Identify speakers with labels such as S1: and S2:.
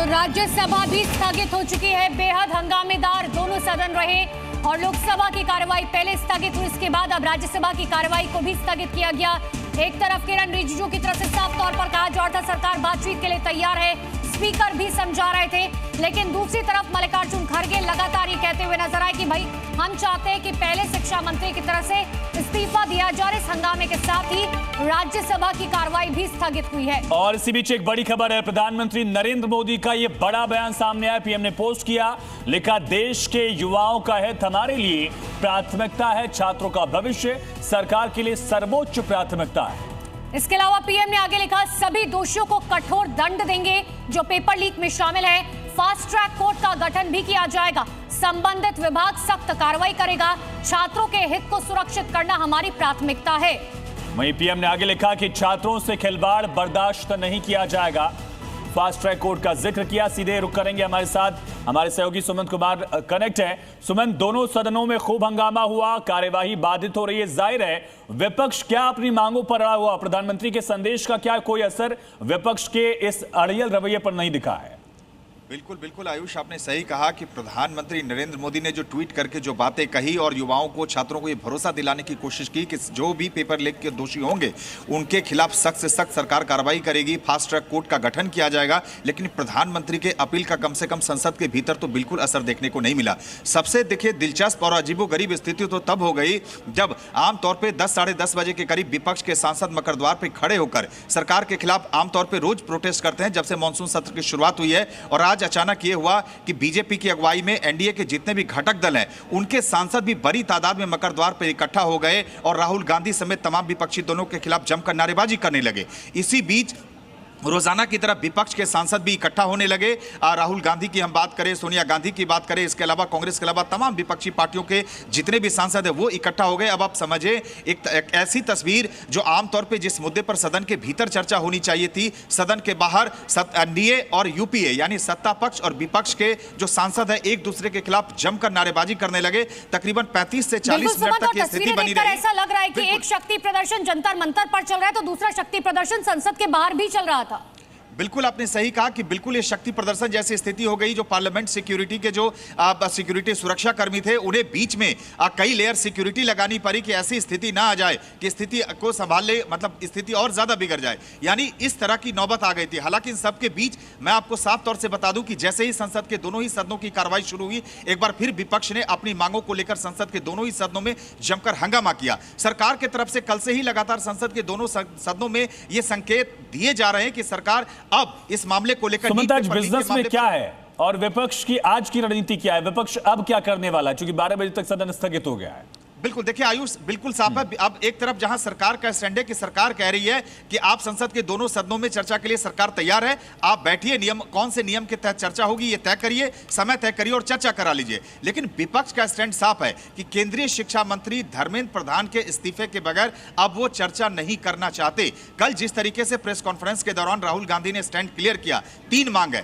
S1: राज्यसभा भी स्थगित हो चुकी है। बेहद हंगामेदार दोनों सदन रहे और लोकसभा की कार्रवाई पहले स्थगित हुई, इसके बाद अब राज्यसभा की कार्रवाई को भी स्थगित किया गया। एक तरफ किरण रिजिजू की तरफ से साफ तौर पर कहा जा रहा था सरकार बातचीत के लिए तैयार है, स्पीकर भी समझा रहे थे, लेकिन दूसरी तरफ मल्लिकार्जुन खड़गे लगातार ये कहते हुए नजर आए कि भाई हम चाहते हैं कि पहले शिक्षा मंत्री की तरफ से इस्तीफा दिया जाए। इस हंगामे के साथ ही राज्यसभा की कार्रवाई भी स्थगित हुई है।
S2: और इसी बीच एक बड़ी खबर है, प्रधानमंत्री नरेंद्र मोदी का ये बड़ा बयान सामने आया। पीएम ने पोस्ट किया, लिखा देश के युवाओं का हित हमारे लिए प्राथमिकता है, छात्रों का भविष्य सरकार के लिए सर्वोच्च प्राथमिकता है।
S1: इसके अलावा पीएम ने आगे लिखा, सभी दोषियों को कठोर दंड देंगे जो पेपर लीक में शामिल है। फास्ट ट्रैक कोर्ट का गठन भी किया जाएगा, संबंधित विभाग सख्त कार्रवाई करेगा, छात्रों के हित को सुरक्षित करना हमारी प्राथमिकता है।
S2: वहीं पीएम ने आगे लिखा कि छात्रों से खिलवाड़ बर्दाश्त नहीं किया जाएगा। फास्ट ट्रैक कोर्ट का जिक्र किया। सीधे रुक करेंगे, हमारे साथ हमारे सहयोगी सुमंत कुमार कनेक्ट हैं। सुमंत, दोनों सदनों में खूब हंगामा हुआ, कार्यवाही बाधित हो रही है। जाहिर है विपक्ष क्या अपनी मांगों पर अड़ा हुआ, प्रधानमंत्री के संदेश का क्या कोई असर विपक्ष के इस अड़ियल रवैये पर नहीं दिखा है?
S3: बिल्कुल बिल्कुल आयुष, आपने सही कहा कि प्रधानमंत्री नरेंद्र मोदी ने जो ट्वीट करके जो बातें कही और युवाओं को, छात्रों को ये भरोसा दिलाने की कोशिश की कि जो भी पेपर लीक के दोषी होंगे उनके खिलाफ सख्त से सख्त सरकार कार्रवाई करेगी, फास्ट ट्रैक कोर्ट का गठन किया जाएगा। लेकिन प्रधानमंत्री के अपील का कम से कम संसद के भीतर तो बिल्कुल असर देखने को नहीं मिला। सबसे देखिए दिलचस्प और अजीबोगरीब स्थिति तो तब हो गई जब आमतौर पर 10 साढ़े 10 बजे के करीब विपक्ष के सांसद मकरद्वार पर खड़े होकर सरकार के खिलाफ आमतौर पर रोज प्रोटेस्ट करते हैं जब से मानसून सत्र की शुरुआत हुई है। और आज अचानक ये हुआ कि बीजेपी की अगुवाई में एनडीए के जितने भी घटक दल हैं उनके सांसद भी बड़ी तादाद में मकरद्वार पर इकट्ठा हो गए और राहुल गांधी समेत तमाम विपक्षी दलों के खिलाफ जमकर नारेबाजी करने लगे। इसी बीच रोजाना की तरफ विपक्ष के सांसद भी इकट्ठा होने लगे। राहुल गांधी की हम बात करें, सोनिया गांधी की बात करें, इसके अलावा कांग्रेस के अलावा तमाम विपक्षी पार्टियों के जितने भी सांसद हैं वो इकट्ठा हो गए। अब आप समझे एक ऐसी तस्वीर जो आमतौर पे जिस मुद्दे पर सदन के भीतर चर्चा होनी चाहिए थी, सदन के बाहर एनडीए और यूपीए यानी सत्ता पक्ष और विपक्ष के जो सांसद है एक दूसरे के खिलाफ जमकर नारेबाजी करने लगे। तकरीबन 35 से 40 मिनट तक ये स्थिति बनी रही।
S1: ऐसा लग रहा है कि एक शक्ति प्रदर्शन जंतर मंतर पर चल रहा है तो दूसरा शक्ति प्रदर्शन संसद के बाहर भी चल रहा था।
S3: बिल्कुल आपने सही कहा कि बिल्कुल ये शक्ति प्रदर्शन जैसी स्थिति हो गई। जो पार्लियामेंट सिक्योरिटी के जो सिक्योरिटी सुरक्षा कर्मी थे उन्हें बीच में कई लेयर सिक्योरिटी लगानी पड़ी कि ऐसी स्थिति ना आ जाए कि स्थिति को संभालने, मतलब स्थिति और ज्यादा बिगड़ जाए, यानी इस तरह की नौबत आ गई थी। हालांकि इन सबके बीच मैं आपको साफ तौर से बता दूं कि जैसे ही संसद के दोनों ही सदनों की कार्रवाई शुरू हुई, एक बार फिर विपक्ष ने अपनी मांगों को लेकर संसद के दोनों ही सदनों में जमकर हंगामा किया। सरकार की तरफ से कल से ही लगातार संसद के दोनों सदनों में ये संकेत दिए जा रहे हैं कि सरकार अब इस मामले को लेकर
S2: बिजनेस में क्या है और विपक्ष की आज की रणनीति क्या है, विपक्ष अब क्या करने वाला है, क्योंकि 12 बजे तक सदन स्थगित हो गया है।
S3: बिल्कुल देखिए आयुष, बिल्कुल साफ है। अब एक तरफ जहां सरकार का स्टैंड है कि सरकार कह रही है कि आप संसद के दोनों सदनों में चर्चा के लिए सरकार तैयार है, आप बैठिए, नियम कौन से नियम के तहत चर्चा होगी ये तय करिए, समय तय करिए और चर्चा करा लीजिए। लेकिन विपक्ष का स्टैंड साफ है कि केंद्रीय शिक्षा मंत्री धर्मेंद्र प्रधान के इस्तीफे के बगैर अब वो चर्चा नहीं करना चाहते। कल जिस तरीके से प्रेस कॉन्फ्रेंस के दौरान राहुल गांधी ने स्टैंड क्लियर किया, 3 मांग है।